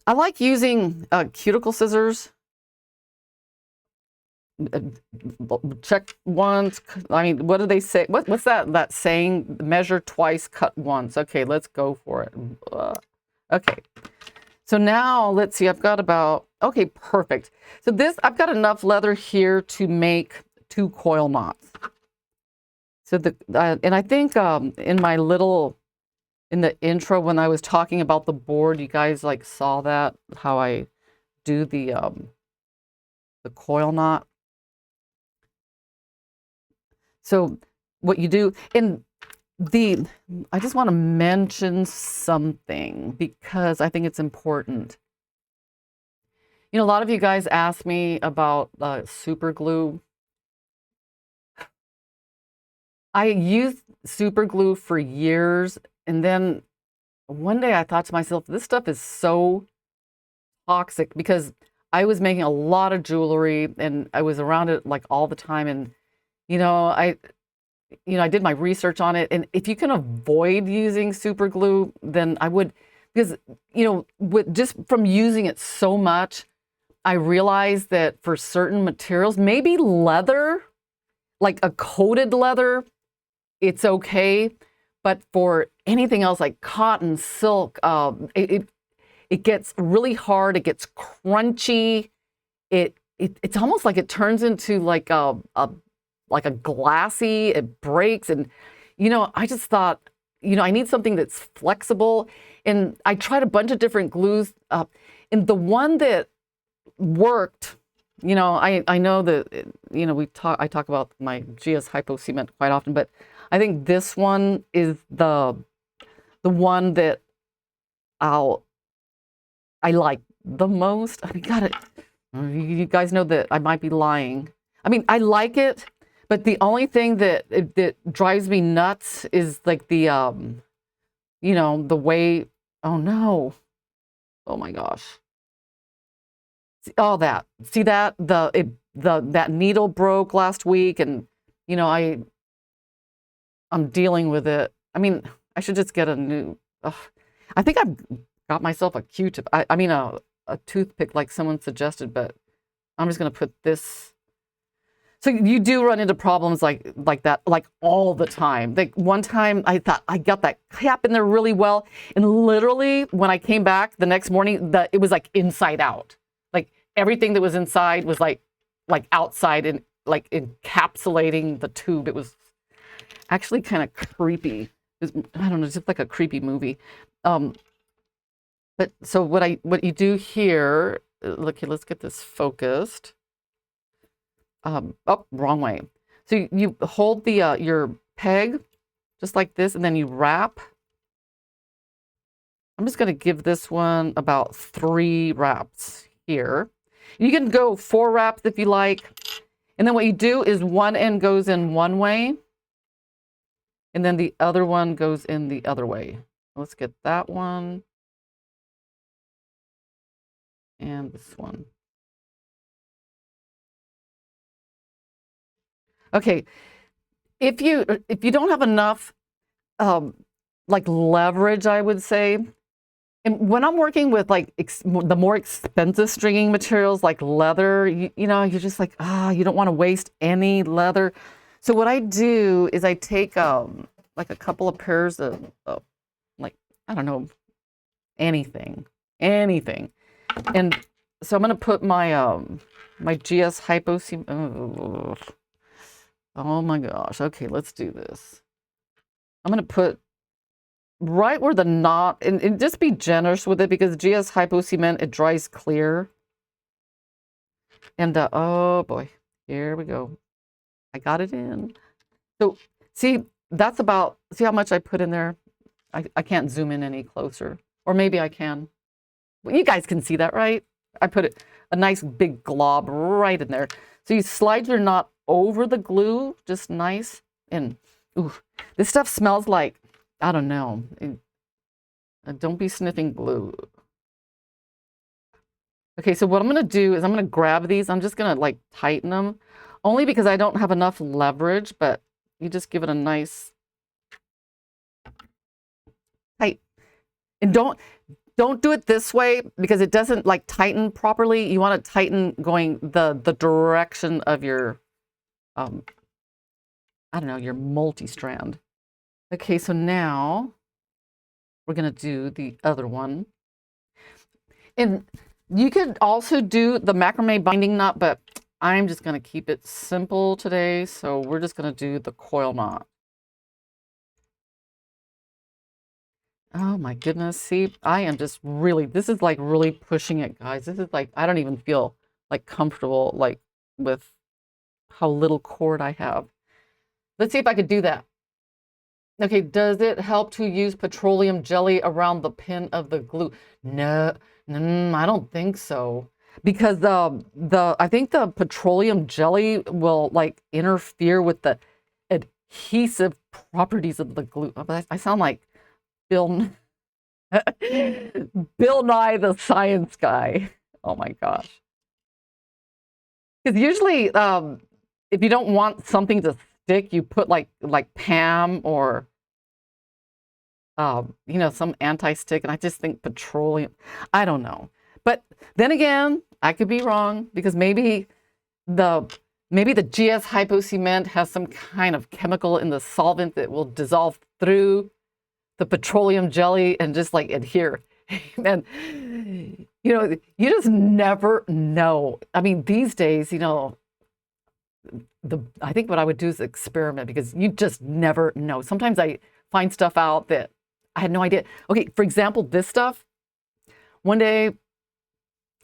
I like using cuticle scissors. Check once. I mean, what do they say? What's that saying? Measure twice, cut once. Okay, let's go for it. Okay. So now let's see. I've got about, okay, perfect. So I've got enough leather here to make 2 coil knots. So and I think in the intro when I was talking about the board, you guys like saw that, how I do the coil knot. So what you do, and I just want to mention something because I think it's important. A lot of you guys ask me about super glue. I used super glue for years, and then one day I thought to myself, this stuff is so toxic because I was making a lot of jewelry and I was around it like all the time, and I did my research on it, and if you can avoid using super glue, then I would, because just from using it so much, I realized that for certain materials, maybe leather, like a coated leather, it's okay, but for anything else like cotton, silk, it gets really hard, it gets crunchy, it's almost like it turns into like a glassy, it breaks. And, I just thought, I need something that's flexible. And I tried a bunch of different glues. And the one that worked, I know that, I talk about my GS Hypo Cement quite often, but I think this one is the one that I like the most. I mean, God, you guys know that I might be lying. I mean, I like it, but the only thing that drives me nuts is like the the way. Oh no! Oh my gosh! See, all that. See that that needle broke last week, and I'm dealing with it. I mean, I should just get a new. I think I've got myself a Q-tip. I mean a toothpick like someone suggested, but I'm just gonna put this. So you do run into problems like that, like all the time. Like one time I thought I got that cap in there really well, and literally when I came back the next morning, it was like inside out. Like everything that was inside was like outside and like encapsulating the tube. It was actually kind of creepy. I don't know, just like a creepy movie. But so what you do here? Look here, let's get this focused. Oh, wrong way. So you hold the your peg just like this, and then you wrap. I'm just going to give this one about 3 wraps here. You can go 4 wraps if you like. And then what you do is one end goes in one way, and then the other one goes in the other way. Let's get that one. And this one. Okay, if you don't have enough like leverage, I would say, and when I'm working with like the more expensive stringing materials like leather, you're just like, you don't want to waste any leather. So what I do is I take like a couple of pairs of like, I don't know, anything, and so I'm gonna put my my GS Hypo Cement. Oh my gosh. Okay, let's do this. I'm going to put right where the knot, and just be generous with it because GS Hypo Cement, it dries clear. And oh boy, here we go. I got it in. So see, that's about, see how much I put in there? I can't zoom in any closer. Or maybe I can. Well, you guys can see that, right? I put a nice big glob right in there. So you slide your knot over the glue, just nice. And ooh, this stuff smells like, I don't know. Don't be sniffing glue. Okay, so what I'm going to do is I'm going to grab these. I'm just going to like tighten them, only because I don't have enough leverage, but you just give it a nice tight. And don't do it this way because it doesn't like tighten properly. You want to tighten going the direction of your I don't know, your multi-strand. Okay, so now we're gonna do the other one. And you could also do the macrame binding knot, but I'm just gonna keep it simple today. So we're just gonna do the coil knot. Oh my goodness, see, I am just really, this is like really pushing it, guys. This is like, I don't even feel like comfortable like with how little cord I have. Let's see if I could do that. Okay, does it help to use petroleum jelly around the pin of the glue? No, I don't think so. Because I think the petroleum jelly will like interfere with the adhesive properties of the glue. I sound like Bill Nye the Science Guy. Oh my gosh. Because usually if you don't want something to stick, you put like Pam or some anti-stick, and I just think petroleum, I don't know. But then again, I could be wrong because maybe the GS Hypo Cement has some kind of chemical in the solvent that will dissolve through the petroleum jelly and just like adhere. And you just never know. I mean, these days, I think what I would do is experiment because you just never know. Sometimes I find stuff out that I had no idea. Okay, for example, this stuff. One day,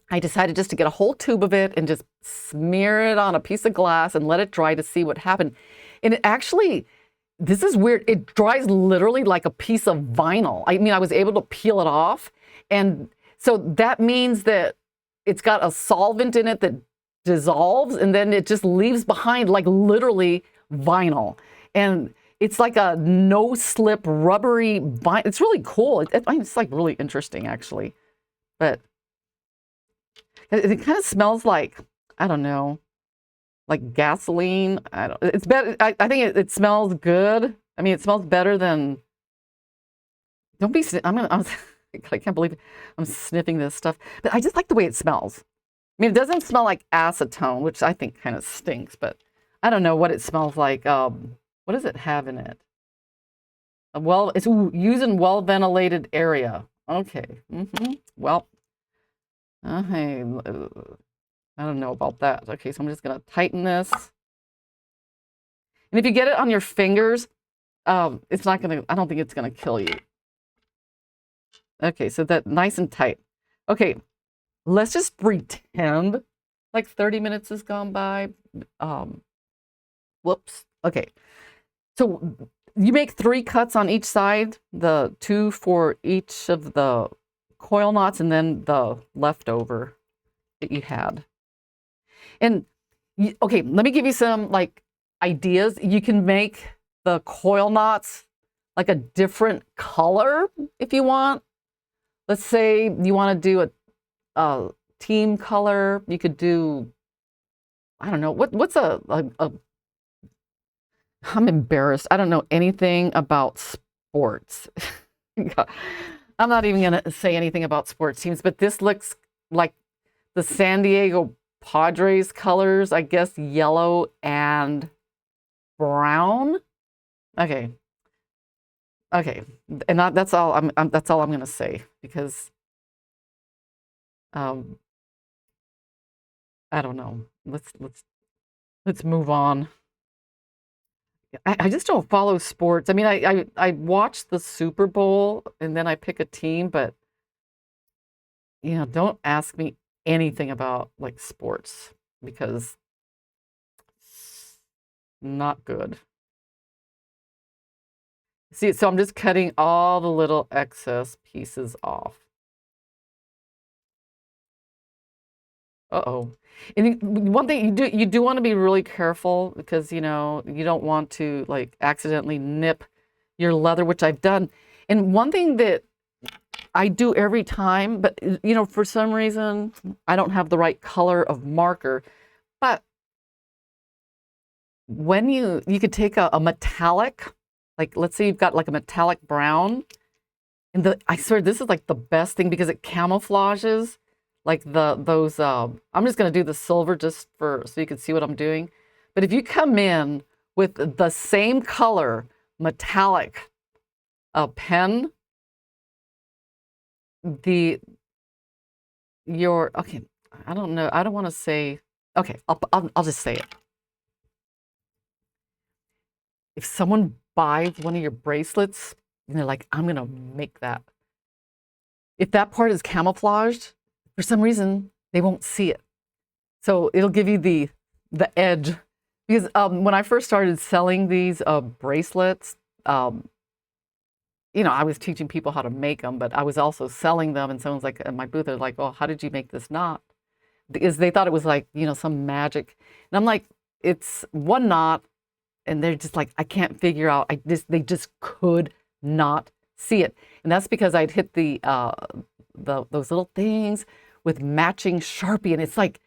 I decided just to get a whole tube of it and just smear it on a piece of glass and let it dry to see what happened. And it actually, this is weird. It dries literally like a piece of vinyl. I mean, I was able to peel it off. And so that means that it's got a solvent in it that dissolves, and then it just leaves behind like literally vinyl. And it's like a no-slip rubbery vinyl. It's really cool. It's like really interesting, actually. But it kind of smells like, I don't know, like gasoline. It's better. I think it smells good. I mean, it smells better than. Don't be. I can't believe I'm sniffing this stuff, but I just like the way it smells. I mean, it doesn't smell like acetone, which I think kind of stinks, but I don't know what it smells like. What does it have in it? Well, it's used in well-ventilated area. Okay. Well, hey, I don't know about that. Okay, so I'm just going to tighten this. And if you get it on your fingers, it's not going to, I don't think it's going to kill you. Okay, so that nice and tight. Okay, let's just pretend like 30 minutes has gone by. Whoops. Okay, so you make 3 cuts on each side, the 2 for each of the coil knots, and then the leftover that you had. And okay, let me give you some like ideas. You can make the coil knots like a different color if you want. Let's say you want to do a team color. You could do, I don't know, what's I'm embarrassed. I don't know anything about sports. I'm not even going to say anything about sports teams, but this looks like the San Diego Padres colors, I guess yellow and brown. Okay. Okay. And that's all that's all I'm going to say, because I don't know. Let's move on. I just don't follow sports. I mean, I watch the Super Bowl and then I pick a team, but you know, don't ask me anything about like sports, because it's not good. See, so I'm just cutting all the little excess pieces off. Uh-oh. And one thing you do want to be really careful, because you know you don't want to like accidentally nip your leather, which I've done. And one thing that I do every time, but you know, for some reason I don't have the right color of marker, but when you could take a metallic, like let's say you've got like a metallic brown, and I swear this is like the best thing because it camouflages like those I'm just going to do the silver just so you can see what I'm doing. But if you come in with the same color metallic pen, okay, I don't know, I don't want to say, okay, I'll just say it. If someone buys one of your bracelets and they're like, I'm going to make that, if that part is camouflaged, for some reason, they won't see it. So it'll give you the edge. Because when I first started selling these bracelets, you know, I was teaching people how to make them, but I was also selling them. And someone's like, at my booth, they're like, oh, how did you make this knot? Because they thought it was like, you know, some magic. And I'm like, it's one knot. And they're just like, I can't figure out. They just could not see it. And that's because I'd hit those little things with matching Sharpie, and it's like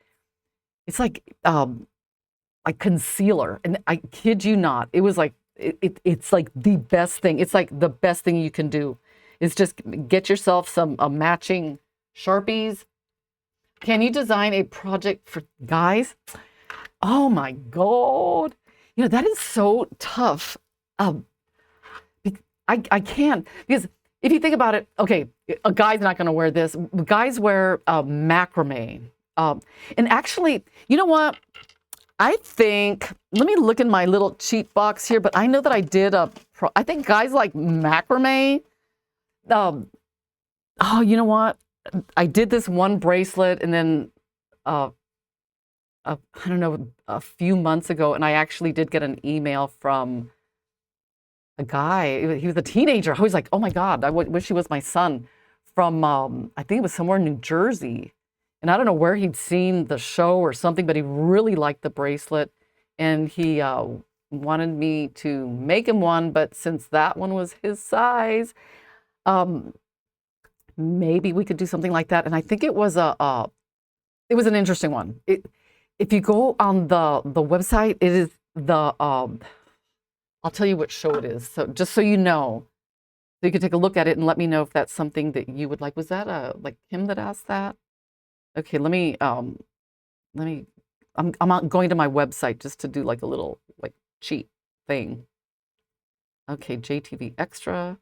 concealer. And I kid you not, it was like it's like the best thing. It's like the best thing you can do is just get yourself some matching Sharpies. Can you design a project for guys? Oh my God, you know that is so tough. I can't, because if you think about it, okay, a guy's not going to wear this. Guys wear macrame. And actually, you know what? I think, let me look in my little cheat box here, but I know that I did a pearl. I think guys like macrame. Oh, you know what? I did this one bracelet and then I don't know, a few months ago, and I actually did get an email from a guy. He was a teenager. I was like, oh my God, I wish he was my son, from, I think it was somewhere in New Jersey. And I don't know where he'd seen the show or something, but he really liked the bracelet. And he wanted me to make him one, but since that one was his size, maybe we could do something like that. And I think it was it was an interesting one. If you go on the website, it is the I'll tell you what show it is. So just so you know, so you can take a look at it and let me know if that's something that you would like. Was that like him that asked that? Okay, let me I'm going to my website just to do like a little like cheat thing. Okay, JTV Extra.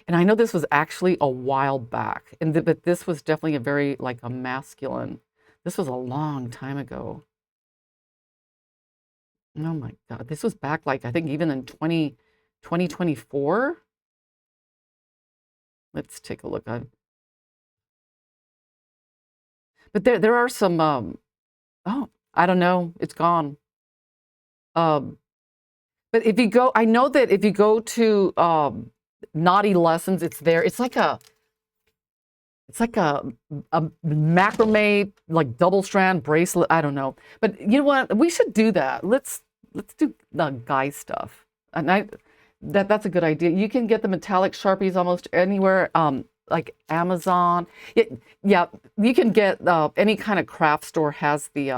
And I know this was actually a while back, but this was definitely a very like a masculine. This was a long time ago. Oh my God, this was back like I think even in 2024. Let's take a look. But there are some oh, I don't know, it's gone. But if you go, I know that if you go to Naughty Lessons, it's there. It's like a macrame, like double strand bracelet. I don't know, but you know what? We should do that. Let's do the guy stuff. And that's a good idea. You can get the metallic Sharpies almost anywhere, like Amazon. Yeah, you can get any kind of craft store has the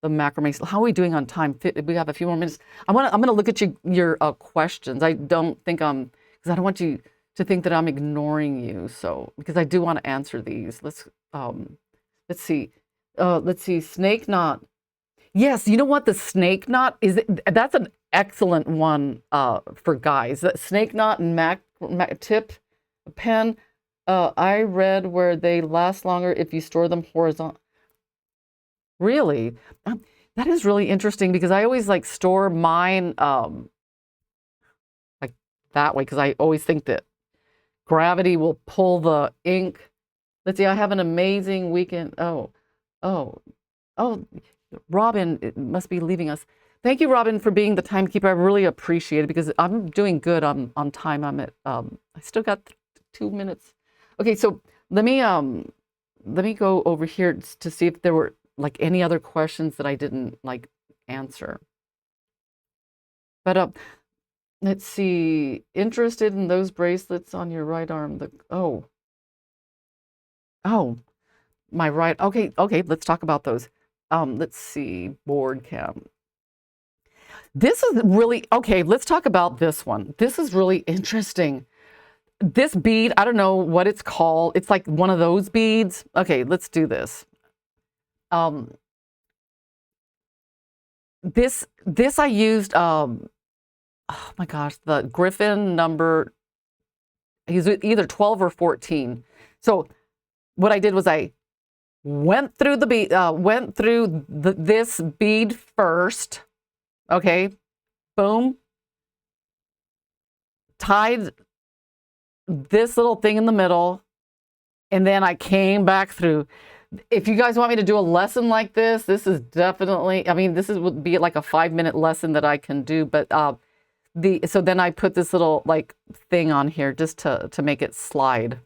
macrame. How are we doing on time? We have a few more minutes. I'm gonna look at your questions. I don't think because I don't want you to think that I'm ignoring you. So because I do want to answer these. Let's see. Let's see. Snake knot. Yes, you know what? The snake knot that's an excellent one for guys. That snake knot and tip pen. I read where they last longer if you store them horizontal. Really? That is really interesting because I always like store mine like that way because I always think that gravity will pull the ink. Let's see, I have an amazing weekend. Oh, Robin must be leaving us. Thank you, Robin, for being the timekeeper. I really appreciate it because I'm doing good on time. I'm at I still got 2 minutes. Okay, so let me go over here to see if there were like any other questions that I didn't like answer. But let's see. Interested in those bracelets on your right arm? Oh, my right. Okay. Let's talk about those. Let's see. Board cam. This is really okay. Let's talk about this one. This is really interesting. This bead, I don't know what it's called. It's like one of those beads. Okay, let's do this. This I used oh my gosh, the Griffin number, he's either 12 or 14. So what I did was I went through the bead, this bead first. Okay, boom. Tied this little thing in the middle, and then I came back through. If you guys want me to do a lesson like this, this is definitely, I mean, would be like a 5-minute lesson that I can do, but so then I put this little like thing on here just to make it slide.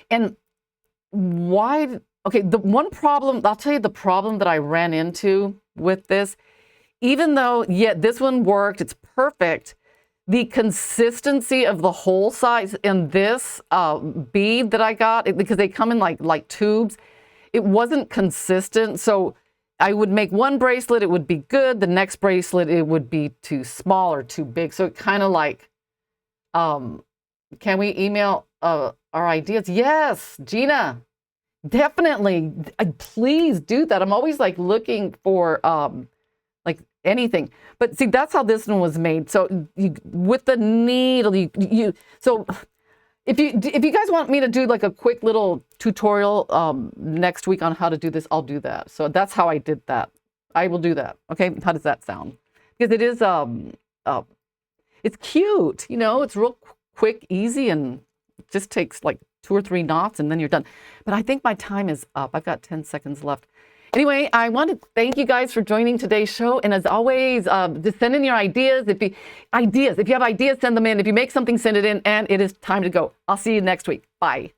And why, okay, the one problem, I'll tell you the problem that I ran into with this, even though, yeah, this one worked, it's perfect, the consistency of the hole size in this bead that I got, because they come in like tubes, it wasn't consistent. So I would make one bracelet, it would be good. The next bracelet, it would be too small or too big. So it kind of like, can we email our ideas? Yes, Gina, definitely. Please do that. I'm always like looking for like anything. But see, that's how this one was made. So with the needle, so if you guys want me to do like a quick little tutorial next week on how to do this, I'll do that. So that's how I did that. I will do that. Okay, how does that sound? Because it is it's cute. You know, it's real quick, easy, and it just takes like 2 or 3 knots and then you're done. But I think my time is up. I've got 10 seconds left. Anyway, I want to thank you guys for joining today's show. And as always, just send in your ideas. If you have ideas, send them in. If you make something, send it in. And it is time to go. I'll see you next week. Bye.